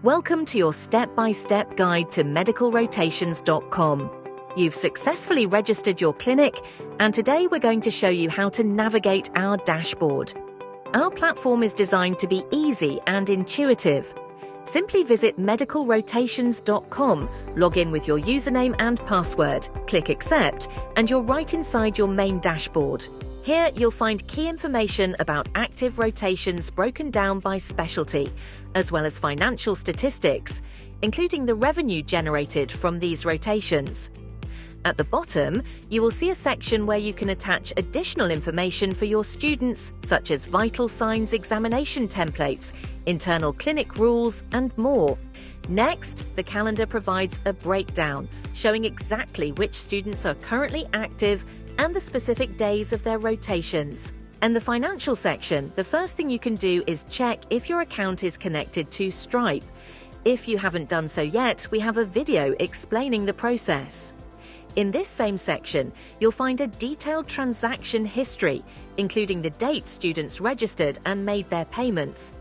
Welcome to your step-by-step guide to medicalrotations.com. You've successfully registered your clinic, and today we're going to show you how to navigate our dashboard. Our platform is designed to be easy and intuitive. Simply visit medicalrotations.com, log in with your username and password, click Accept, and you're right inside your main dashboard. Here you'll find key information about active rotations broken down by specialty, as well as financial statistics, including the revenue generated from these rotations. At the bottom, you will see a section where you can attach additional information for your students, such as vital signs examination templates, internal clinic rules, and more. Next, the calendar provides a breakdown showing exactly which students are currently active and the specific days of their rotations. And the financial section, the first thing you can do is check if your account is connected to Stripe. If you haven't done so yet, we have a video explaining the process. In this same section, you'll find a detailed transaction history, including the date students registered and made their payments.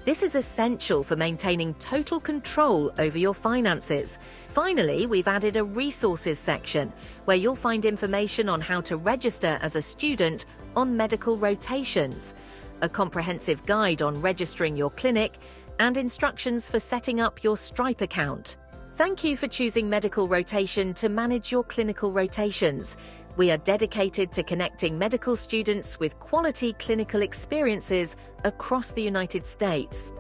This is essential for maintaining total control over your finances. Finally, we've added a resources section where you'll find information on how to register as a student on medical rotations, a comprehensive guide on registering your clinic, and instructions for setting up your Stripe account. Thank you for choosing Medical Rotation to manage your clinical rotations. We are dedicated to connecting medical students with quality clinical experiences across the United States.